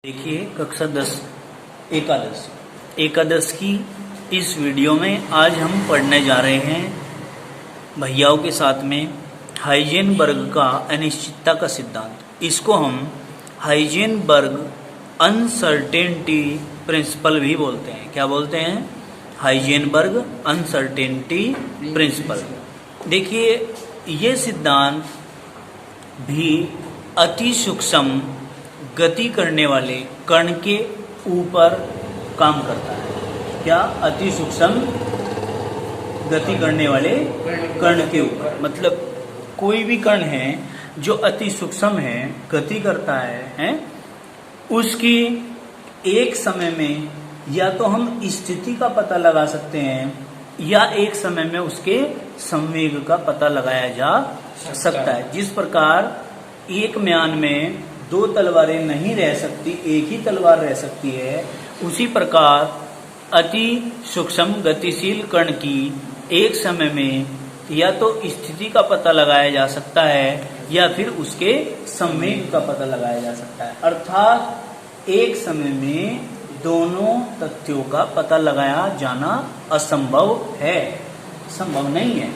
देखिए कक्षा 10 एकादश एकादश की इस वीडियो में आज हम पढ़ने जा रहे हैं भैयाओं के साथ में हाइजेनबर्ग का अनिश्चितता का सिद्धांत। इसको हम हाइजेनबर्ग अनसर्टेनिटी प्रिंसिपल भी बोलते हैं। क्या बोलते हैं? Heisenberg uncertainty principle. देखिए ये सिद्धांत भी अति सूक्ष्म गति करने वाले कण के ऊपर काम करता है। क्या? अति सूक्ष्म गति करने वाले कण के ऊपर, मतलब कोई भी कण है जो अति सूक्ष्म है, गति करता है, उसकी एक समय में या तो हम स्थिति का पता लगा सकते हैं या एक समय में उसके संवेग का पता लगाया जा सकता है। जिस प्रकार एक म्यान में दो तलवारें नहीं रह सकती, एक ही तलवार रह सकती है, उसी प्रकार अति सूक्ष्म गतिशील कण की एक समय में या तो स्थिति का पता लगाया जा सकता है या फिर उसके संवेग का पता लगाया जा सकता है। अर्थात एक समय में दोनों तथ्यों का पता लगाया जाना असंभव है, संभव नहीं है।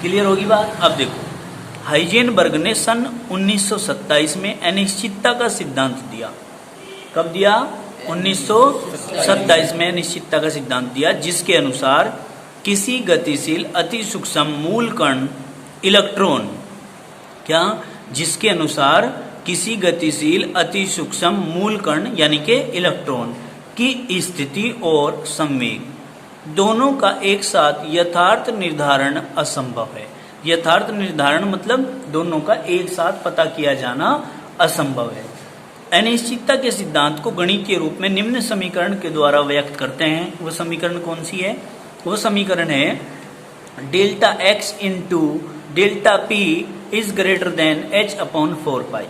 क्लियर होगी बात? अब देखो, हाइजेनबर्ग ने सन 1927 में अनिश्चितता का सिद्धांत दिया। कब दिया? 1927 में अनिश्चितता का सिद्धांत दिया, जिसके अनुसार किसी गतिशील अति सूक्ष्म मूल कण इलेक्ट्रॉन, क्या? जिसके अनुसार किसी गतिशील अति सूक्ष्म मूल कण यानी कि इलेक्ट्रॉन की स्थिति और संवेग दोनों का एक साथ यथार्थ निर्धारण असंभव है। यथार्थ निर्धारण मतलब दोनों का एक साथ पता किया जाना असंभव है। अनिश्चितता के सिद्धांत को गणितीय रूप में निम्न समीकरण के द्वारा व्यक्त करते हैं। वो समीकरण कौन सी है? वो समीकरण है delta x into delta P is greater than H upon 4 पाई।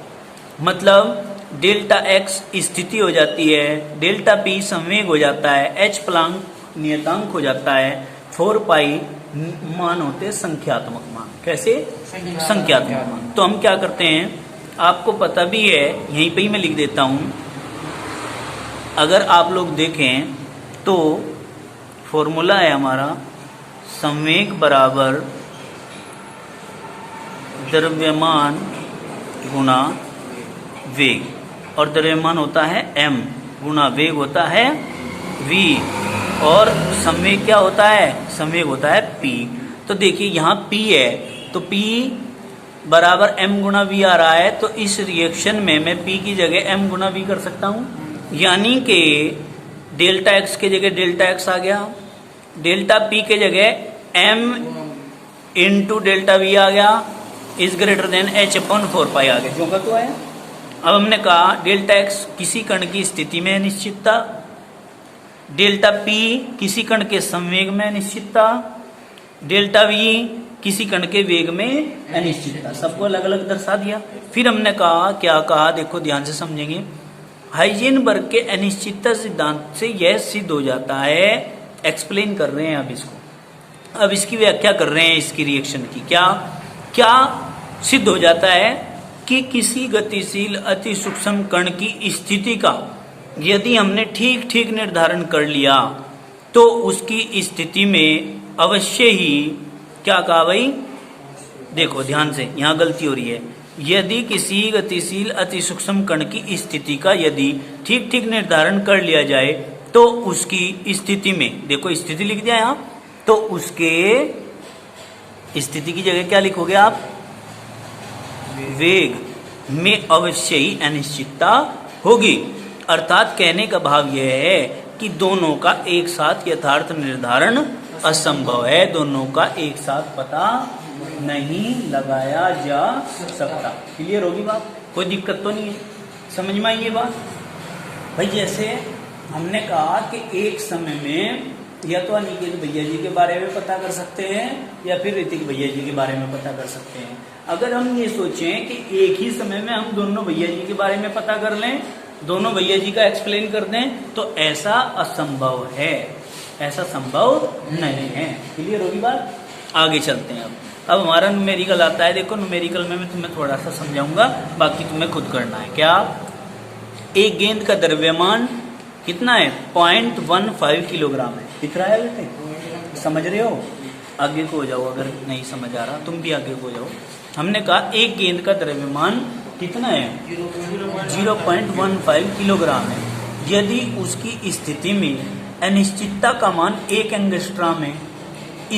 मतलब डेल्टा एक्स स्थिति हो जाती है, डेल्टा पी संवेग हो जाता है, एच प्लांक नियतांक हो जाता है, 4 पाई मान होते संख्यात्मक मान। कैसे? संख्यात्मक मान। तो हम क्या करते हैं, आपको पता भी है, यहीं पे ही मैं लिख देता हूं। अगर आप लोग देखें तो फॉर्मूला है हमारा संवेग बराबर द्रव्यमान गुणा वेग, और द्रव्यमान होता है m गुणा वेग होता है v, और संवेग क्या होता है? संवेग होता है p। तो देखिए यहाँ p है तो p बराबर m गुणा v आ रहा है, तो इस रिएक्शन में मैं p की जगह m गुणा v कर सकता हूँ। यानी कि डेल्टा x के जगह डेल्टा x आ गया, डेल्टा p के जगह m इंटू डेल्टा v आ गया, is greater than h upon 4 पाई आ गया। जो का तो है। अब हमने कहा डेल्टा x किसी कण की स्थिति में अनिश्चितता, डेल्टा p किसी कण के संवेग में अनिश्चितता, डेल्टा v किसी कण के वेग में अनिश्चितता, सबको अलग अलग दर्शा दिया। फिर हमने कहा, क्या कहा देखो ध्यान से समझेंगे, हाइजेनबर्ग के अनिश्चितता सिद्धांत से यह सिद्ध हो जाता है, एक्सप्लेन कर रहे हैं अब इसको, अब इसकी व्याख्या कर रहे हैं इसकी रिएक्शन की। क्या क्या सिद्ध हो जाता है कि किसी गतिशील अति सूक्ष्म कण की स्थिति का यदि हमने ठीक ठीक निर्धारण कर लिया तो उसकी स्थिति में अवश्य ही, क्या कहा भाई? देखो ध्यान से, यहाँ गलती हो रही है। यदि किसी गतिशील अति सूक्ष्म कण की स्थिति का यदि ठीक ठीक निर्धारण कर लिया जाए तो उसकी स्थिति में, देखो स्थिति लिख दिया यहाँ, तो उसके स्थिति की जगह क्या लिखोगे आप? वेग में अवश्य ही अनिश्चितता होगी। अर्थात कहने का भाव यह है कि दोनों का एक साथ यथार्थ निर्धारण असंभव है, दोनों का एक साथ पता नहीं लगाया जा सकता। क्लियर होगी बात? कोई दिक्कत तो नहीं है? समझ में आई ये बात भाई? जैसे हमने कहा कि एक समय में या तो अनिकेत भैया जी के बारे में पता कर सकते हैं या फिर ऋतिक भैया जी के बारे में पता कर सकते हैं। अगर हम ये सोचें कि एक ही समय में हम दोनों भैया जी के बारे में पता कर लें, दोनों भैया जी का एक्सप्लेन कर दें, तो ऐसा असंभव है, ऐसा संभव नहीं है। क्लियर होगी बात? आगे चलते हैं। अब हमारा न्यूमेरिकल आता है। देखो न्यूमेरिकल में मैं तुम्हें थोड़ा सा समझाऊंगा, बाकी तुम्हें खुद करना है। क्या? एक गेंद का द्रव्यमान कितना है? 0.15 किलोग्राम है। दिख रहा है बेटे? समझ रहे हो? आगे को हो जाओ, अगर नहीं समझ आ रहा तुम भी आगे को हो जाओ। हमने कहा एक गेंद का द्रव्यमान कितना है? 0.15 किलोग्राम है। यदि उसकी स्थिति में अनिश्चितता का मान 1 एंगस्ट्रॉम है,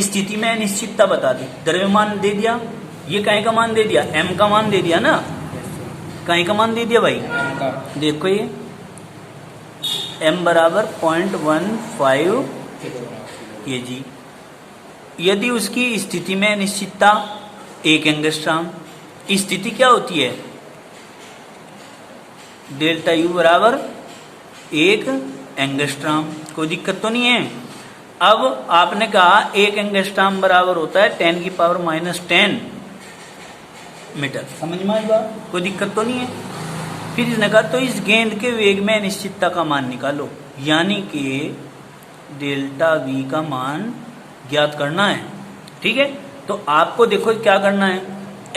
स्थिति में अनिश्चितता बता दी, द्रव्यमान दे दिया, ये काहे का मान दे दिया? m का मान दे दिया ना, काहे का मान दे दिया भाई? देखो ये m बराबर 0.15 kg। यदि उसकी स्थिति में अनिश्चितता 1 एंगस्ट्रॉम, स्थिति क्या होती है? डेल्टा U बराबर 1 एंगस्ट्रॉम। कोई दिक्कत तो नहीं है? अब आपने कहा 1 एंगस्ट्रॉम बराबर होता है 10⁻⁻10 मीटर। समझ में आई बात? कोई दिक्कत तो नहीं है? फिर इसने कहा तो इस गेंद के वेग में अनिश्चितता का मान निकालो, यानी कि डेल्टा V का मान ज्ञात करना है। ठीक है, तो आपको देखो क्या करना है,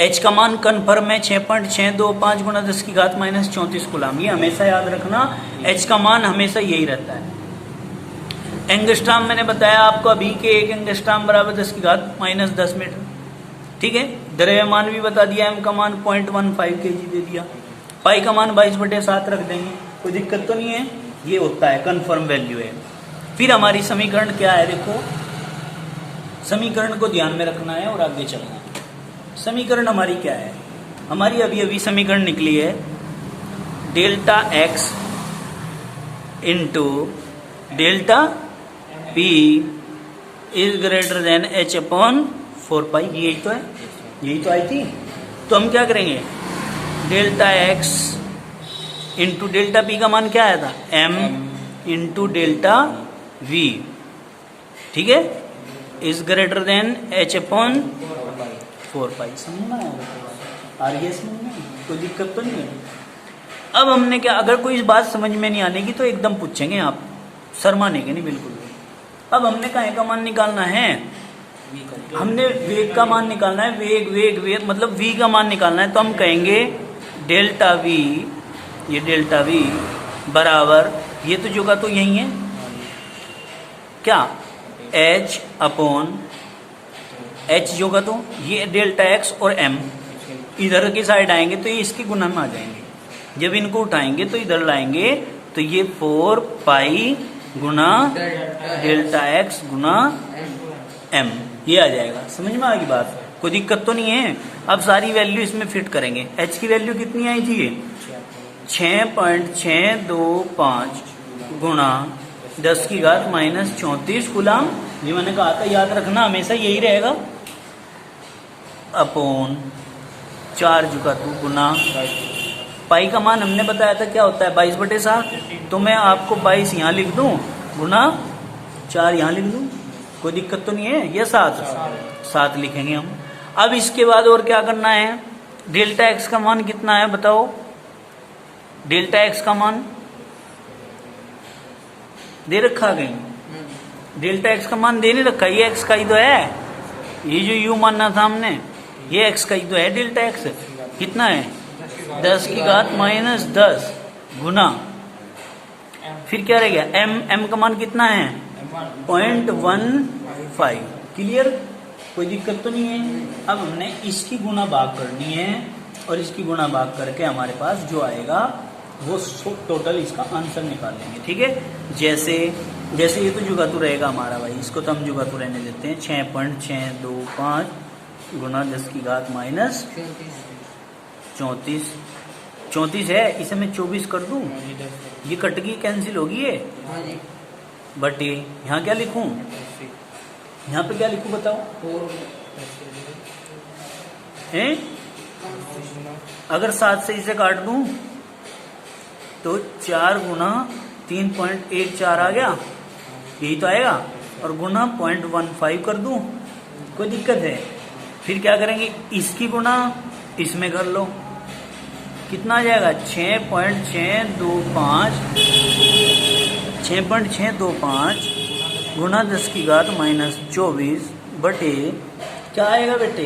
h का मान कन्फर्म है 6.625 गुणा 10⁻⁻34 कूलम। ये हमेशा याद रखना, h का मान हमेशा यही रहता है। एंगस्ट्रॉम मैंने बताया आपको अभी के 1 एंगस्ट्रॉम बराबर 10⁻⁻10 मीटर। ठीक है, द्रव्यमान भी बता दिया, m का मान 0.15 kg दे दिया, पाई का मान 22/7 रख देंगे, कोई दिक्कत तो नहीं है? ये होता है, कन्फर्म वैल्यू है। फिर हमारी समीकरण क्या है? देखो समीकरण को ध्यान में रखना है और आगे चलना है। समीकरण हमारी क्या है? हमारी अभी अभी समीकरण निकली है, delta x into delta p is greater than h/4 पाई। यही तो है, यही तो आई थी। तो हम क्या करेंगे, delta x into delta p का मान क्या आया था? m into delta v। ठीक है, इज ग्रेटर देन h/4 पाई। समझना है? आ रही है समझ में? कोई दिक्कत तो नहीं है? अब हमने क्या, अगर कोई इस बात समझ में नहीं आने की तो एकदम पूछेंगे आप, शर्माने के नहीं बिल्कुल भी। अब हमने काहे का मान निकालना है? हमने वेग का मान निकालना है। वेग वेग वेग मतलब v का मान निकालना है। तो हम कहेंगे डेल्टा v, ये डेल्टा v बराबर, ये तो जो का तो यही है क्या, h जो का तो ये डेल्टा x और m इधर की साइड आएंगे तो ये इसकी गुना में आ जाएंगे। जब इनको उठाएंगे तो इधर लाएंगे तो ये 4 पाई गुना डेल्टा x गुना m, ये आ जाएगा। समझ में आ गई बात? कोई दिक्कत तो नहीं है? अब सारी वैल्यू इसमें फिट करेंगे। h की वैल्यू कितनी आई थी? 6.625 गुणा 10⁻⁻34 कूलम। ये मैंने कहा था याद रखना, हमेशा यही रहेगा, अपॉन 4 का 2 गुना पाई का मान हमने बताया था क्या होता है? 22/7। तो मैं आपको 22 यहाँ लिख दूं गुना 4 यहाँ लिख दूं, कोई दिक्कत तो नहीं है? ये 7 लिखेंगे हम। अब इसके बाद और क्या करना है? डेल्टा x का मान कितना है बताओ? डेल्टा x का मान दे रखा कहीं? डेल्टा x का मान दे नहीं रखा, ये x का ही तो है। ये जो u मानना था हमने, ये x का ही तो है। डेल्टा x कितना है? 10⁻⁻10 गुना, फिर क्या रह गया? m का मान कितना है? 0.15। क्लियर? कोई दिक्कत तो नहीं है? अब हमने इसकी गुना भाग करनी है और इसकी गुना भाग करके हमारे पास जो आएगा वो टोटल इसका आंसर निकाल लेंगे। ठीक है, जैसे ये तो जुगातू रहेगा हमारा भाई, इसको तो हम जुगातू रहने देते हैं। 6.625 गुना 10⁻34 34 है, इसे मैं 24 कर दूं, ये कट गई, कैंसिल होगी ये, बट ये यहाँ क्या लिखूं? यहाँ पे क्या लिखूं बताओ? हैं? अगर 7 से इसे काट दूं तो 4 गुना 3.14 आ गया, यही तो आएगा, और गुना 0.15 कर दूं, कोई दिक्कत है? फिर क्या करेंगे? इसकी गुना इसमें कर लो, कितना आ जाएगा? 6.625 गुना 10⁻⁻24 बटे क्या आएगा बेटे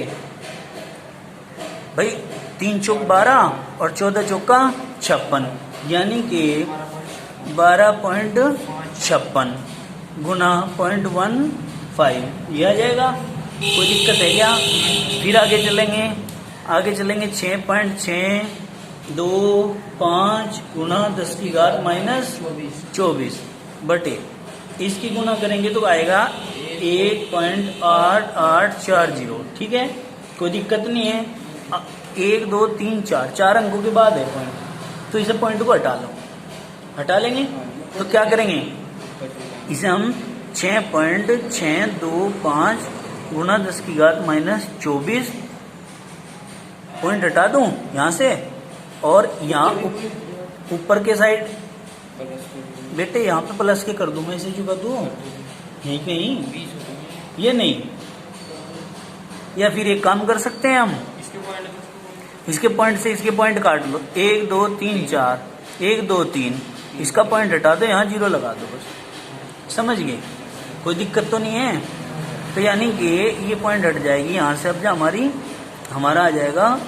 भाई? 3 चौक 12 और 14 चौका 56। यानी कि 12.56 गुना 0.15, ये आ जाएगा। कोई दिक्कत है क्या? फिर आगे चलेंगे 6.625 गुना 10 की घात -24 बटे, इसकी गुना करेंगे तो आएगा 1.8840। ठीक है, कोई दिक्कत नहीं है। 1 2 3 4 अंकों के बाद है पॉइंट, तो इसे पॉइंट को हटा लेंगे। तो क्या करेंगे, इसे हम 6.625 गुना 10 की घात -24 पॉइंट हटा दूं यहां से, और यहाँ ऊपर के साइड बेटे यहाँ पे प्लस के कर दूं, मैं इसे जो कर दूं यहीं कहीं, ये नहीं, या फिर एक काम कर सकते हैं हम, इसके पॉइंट से इसके पॉइंट काट लो, 1 2 3 4, 1 2 3, इसका पॉइंट हटा दो, यहाँ 0 लगा दो बस। समझ गए? कोई दिक्कत तो नहीं है। तो यानी कि ये पॉइंट हट जाएगी यहाँ से। अब जो हमारा आ जाएगा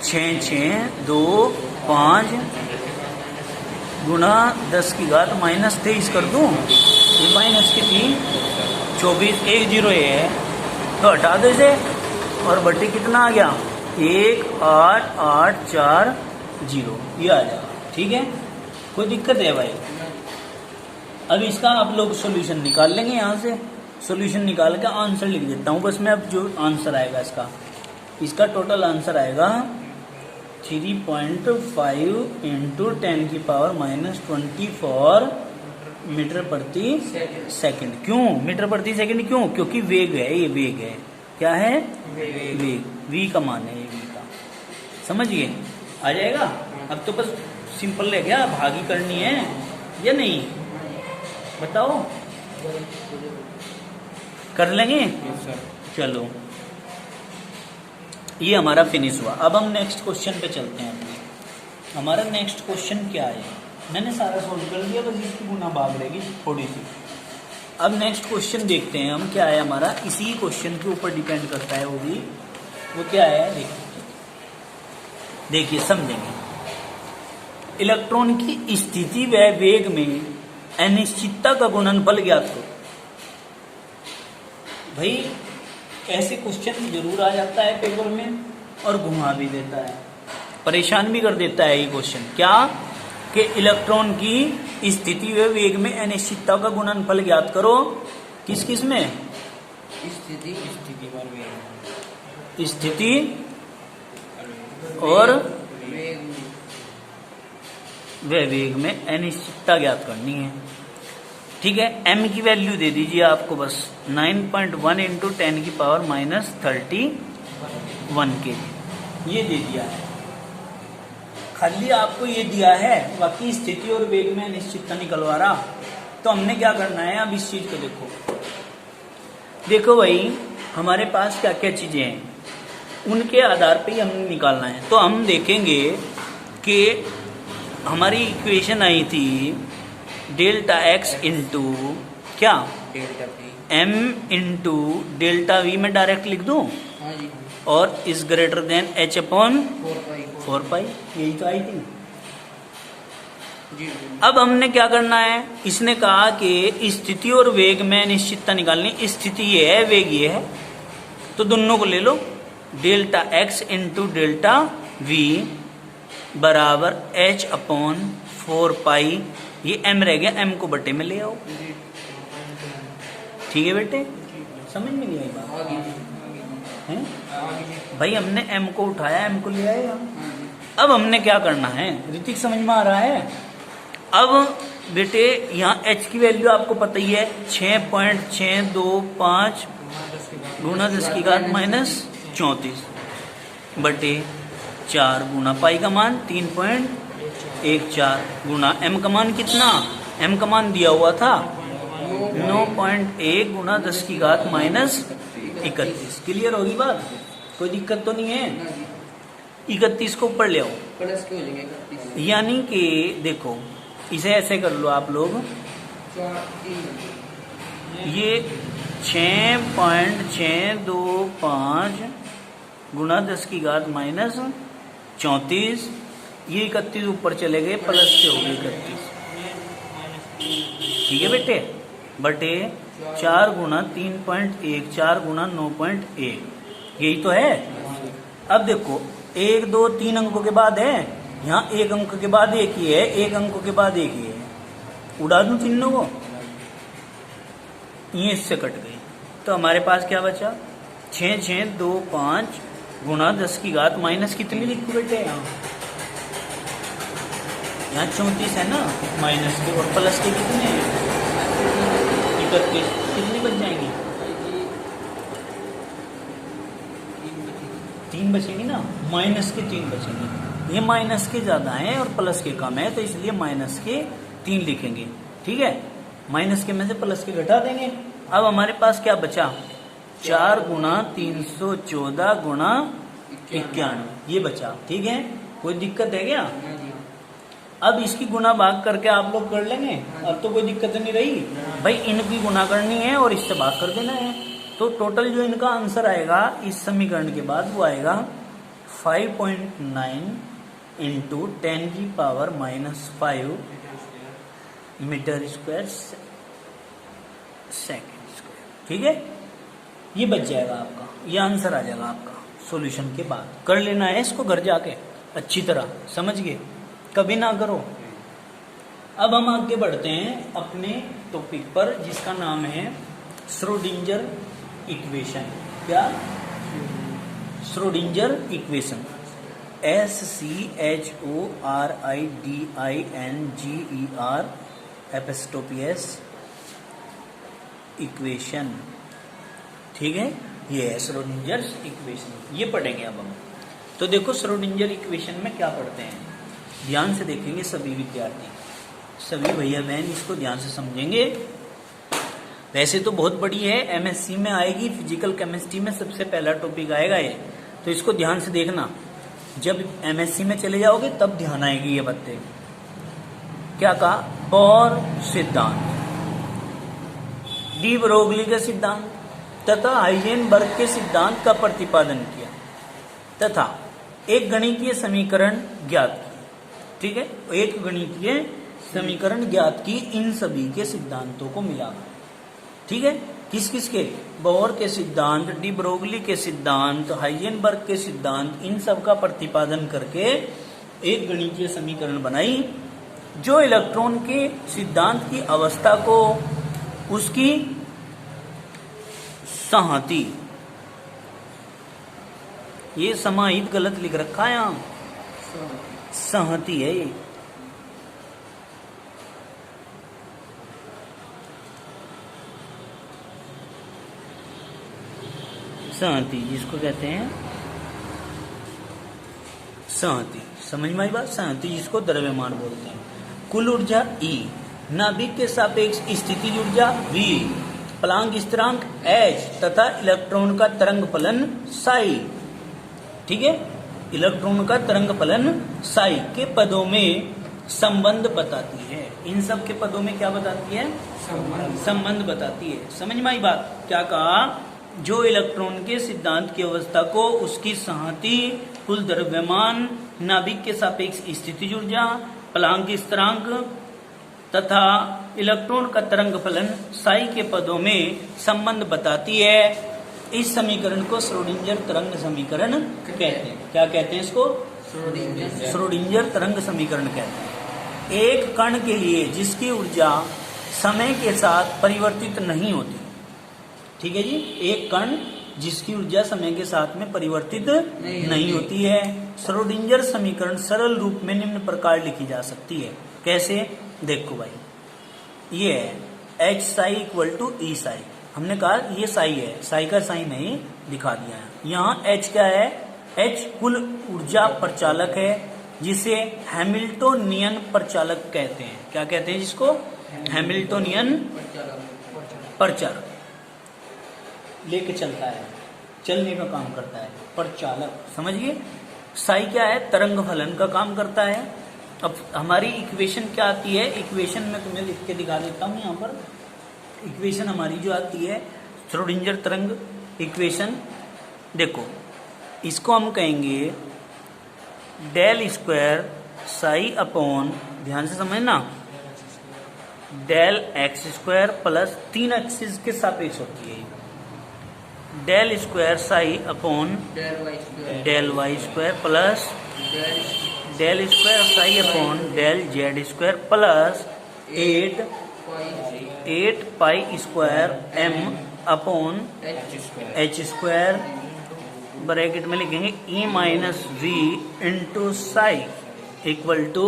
6.625 गुना 10 की घात -23 कर दूं, ये माइनस की 3 24, 1 0 ये है, तो हटा दो इसे, और बटे कितना आ गया 18840, ये आ जाएगा। ठीक है, कोई दिक्कत है भाई? अब इसका आप लोग सॉल्यूशन निकाल लेंगे, यहाँ से सॉल्यूशन निकाल के आंसर लिख देता हूँ बस मैं। अब जो आंसर आएगा इसका टोटल आंसर आएगा 3.5 इंटू 10 की पावर -24 मीटर प्रति सेकंड। क्यों मीटर प्रति सेकंड? क्यों? क्योंकि वेग है, ये वेग है। क्या है? वेग। v का मान है, ये v का। समझ गए? आ जाएगा। अब तो बस सिंपल है, क्या भागी करनी है या नहीं, बताओ? कर लेंगे? चलो, ये हमारा फिनिश हुआ। अब हम नेक्स्ट क्वेश्चन पे चलते हैं। हमारा नेक्स्ट क्वेश्चन क्या है? मैंने सारा सोल्व कर दिया, बस इसकी गुना भाग रहेगी थोड़ी सी। अब नेक्स्ट क्वेश्चन देखते हैं हम क्या है हमारा, इसी क्वेश्चन के ऊपर डिपेंड करता है वो क्या है, देखिए समझेंगे। इलेक्ट्रॉन की स्थिति व वेग में अनिश्चितता का गुणनफल ज्ञात करो। भाई ऐसे क्वेश्चन जरूर आ जाता है पेपर में, और घुमा भी देता है, परेशान भी कर देता है ये क्वेश्चन। क्या कि इलेक्ट्रॉन की स्थिति व वेग में अनिश्चितता का गुणनफल ज्ञात करो। किस में? स्थिति और वेग में अनिश्चितता ज्ञात करनी है। ठीक है, m की वैल्यू दे दीजिए आपको बस 9.1 इंटू 10 की पावर -31 के, ये दे दिया है। खाली आपको ये दिया है, बाकी स्थिति और वेग में अनिश्चितता निकलवा रहा। तो हमने क्या करना है, अब इस चीज को देखो भाई, हमारे पास क्या क्या चीजें हैं, उनके आधार पे ही हमने निकालना है। तो हम देखेंगे कि हमारी इक्वेशन आई थी डेल्टा x इंटू क्या m इंटू डेल्टा v में डायरेक्ट लिख दूं, और is greater than h upon 4 पाई, यही तो आई थी। अब हमने क्या करना है, इसने कहा कि स्थिति और वेग में अनिश्चितता निकालनी। स्थिति ये है, वेग ये है, तो दोनों को ले लो। Delta x into delta v बराबर h अपॉन 4 पाई, ये m रह गया, m को बटे में ले आओ। ठीक है बेटे, समझ में नहीं आई बात है भाई? हमने m को उठाया, m को ले आए हम। अब हमने क्या करना है, ऋतिक समझ में आ रहा है? अब बेटे यहाँ h की वैल्यू आपको पता ही है, 6.625 गुना 10 की घात -34 बटे 4 गुना पाई का मान 3.14 गुना m का मान कितना, m का मान दिया हुआ था 9.1 गुना 10 की घात -31। क्लियर होगी बात? कोई दिक्कत तो नहीं है? 31 को ऊपर ले आओ, यानी कि देखो इसे ऐसे कर लो आप लोग, ये 6.625 गुना 10 की घात -34 ये 31 ऊपर चले गए, प्लस के हो गए 31। ठीक है बेटे, बटे 4 गुना 3.1, 4 गुना 9.1, यही तो है। अब देखो 1 2 3 अंकों के बाद है, यहाँ 1 अंक के बाद एक ही है, 1 अंकों के बाद एक ही है, उड़ा दूं चिन्हों को, ये इससे कट गई। तो हमारे पास क्या बचा, 6 6 2 5 गुना 10 की घात माइनस कितनी लिखू बेटे, यहाँ 34 है ना, माइनस के और प्लस के कितने हैं 31, कितनी बच जाएंगी, 3 बचेंगी ना, माइनस के 3 बचेंगे। ये माइनस के ज्यादा हैं और प्लस के कम है, तो इसलिए माइनस के 3 लिखेंगे। ठीक है, माइनस के में से प्लस के घटा देंगे। अब हमारे पास क्या बचा, 4 गुना 314 गुना 91, ये बचा। ठीक है, कोई दिक्कत है क्या? अब इसकी गुना भाग करके आप लोग कर लेंगे, अब तो कोई दिक्कत नहीं रही भाई, इनकी गुना करनी है और इससे भाग कर देना है। तो टोटल जो इनका आंसर आएगा इस समीकरण के बाद वो आएगा 5.9 इंटू 10 की power -5 metre square second square. ठीक है, ये बच जाएगा आपका, ये आंसर आ जाएगा आपका सॉल्यूशन के बाद। कर लेना है इसको घर जाके अच्छी तरह, समझ गए, कभी ना करो। अब हम आगे बढ़ते हैं अपने टॉपिक पर जिसका नाम है श्रोडिंजर इक्वेशन। क्या? Schrödinger equation, SCHORIDINGER equation. ठीक है, ये है श्रोडिंजर इक्वेशन, ये पढ़ेंगे अब हम। तो देखो श्रोडिंजर इक्वेशन में क्या पढ़ते हैं, ध्यान से देखेंगे सभी विद्यार्थी, सभी भैया बहन इसको ध्यान से समझेंगे। वैसे तो बहुत बड़ी है, एमएससी में आएगी, फिजिकल केमिस्ट्री में सबसे पहला टॉपिक आएगा ये, तो इसको ध्यान से देखना। जब एमएससी में चले जाओगे तब ध्यान आएगी ये बातें। क्या कहा? बोर सिद्धांत, डी ब्रोगली का सिद्धांत तथा हाइजेनबर्ग के सिद्धांत का प्रतिपादन किया तथा एक गणितीय समीकरण ज्ञात की। ठीक है, एक गणितीय समीकरण ज्ञात की इन सभी के सिद्धांतों को मिलाकर। ठीक है, किस किस के? बोर के सिद्धांत, डी ब्रोगली के सिद्धांत, हाइजेनबर्ग के सिद्धांत, इन सब का प्रतिपादन करके एक गणितीय समीकरण बनाई जो इलेक्ट्रॉन के सिद्धांत की अवस्था को उसकी संहति, ये समाहित गलत लिख रखा है यहाँ, संहति है ये, संहति जिसको कहते हैं संहति, समझ में आई बात? संहति जिसको द्रव्यमान बोलते हैं। कुल ऊर्जा E, नाभिक के सापेक्ष स्थितिज ऊर्जा V, प्लांक स्थिरांक H तथा इलेक्ट्रॉन का तरंग फलन साई। ठीक है, इलेक्ट्रॉन का तरंग फलन साई के पदों में संबंध बताती है। इन सब के पदों में क्या बताती है? संबंध बताती है। समझ में आई बात? क्या कहा? जो इलेक्ट्रॉन के सिद्धांत की अवस्था को उसकी संहति, कुल द्रव्यमान, नाभिक के सापेक्ष स्थितिज ऊर्जा, प्लांक स्थिरांक तथा इलेक्ट्रॉन का तरंग फलन साई के पदों में संबंध बताती है। इस समीकरण को श्रोडिंजर तरंग समीकरण कहते हैं। क्या कहते हैं इसको? श्रोडिंजर तरंग समीकरण कहते हैं। एक कण के लिए जिसकी ऊर्जा समय के साथ परिवर्तित नहीं होती। ठीक है जी, एक कण जिसकी ऊर्जा समय के साथ में परिवर्तित नहीं होती है। श्रोडिंजर समीकरण सरल रूप में निम्न प्रकार लिखी जा सकती है। कैसे? देखो भाई, ये है H psi equal to E psi. हमने कहा ये साई है, साई का साई नहीं दिखा दिया है। यहाँ H क्या है? H कुल ऊर्जा प्रचालक है जिसे हैमिल्टोनियन प्रचालक कहते हैं। क्या कहते हैं जिसको? हैमिल्टोनियन प्रचालक, लेके चलता है, चलने का काम करता है, प्रचालक। समझिए, साई क्या है? तरंग फलन का काम करता है। अब हमारी इक्वेशन क्या आती है? इक्वेशन में तुम्हें लिख के दिखा देता हूँ यहाँ पर। इक्वेशन हमारी जो आती है श्रोडिंजर तरंग इक्वेशन, देखो इसको हम कहेंगे डेल स्क्वायर साई अपॉन, ध्यान से समझना, del x square plus 3 axis के सापेक्ष होती है, del square psi upon del Y square plus del square psi upon del Z square plus 8 pi square M upon H square, bracket में लिखेंगे E minus V into psi equal to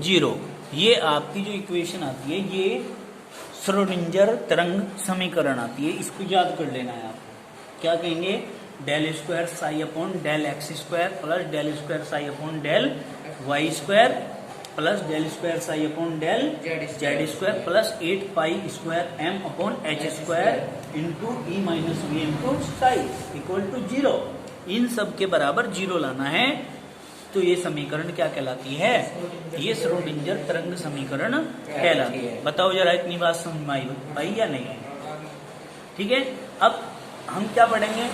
0। ये आपकी जो equation आती है ये Schrodinger तरंग समीकरण आती है, इसको याद कर लेना है आपको। क्या कहेंगे, del square psi upon del x square plus del square psi upon del Y square plus del square psi upon del Z square plus 8 pi square M upon H square into E minus V into psi equal to 0। इन सब के बराबर 0 लाना है, तो ये समीकरण क्या कहलाती है, ये श्रोडिंगर तरंग समीकरण कहलाती है। बताओ जरा इतनी बात समझ में आई या नहीं? ठीक है, अब हम क्या पढ़ेंगे,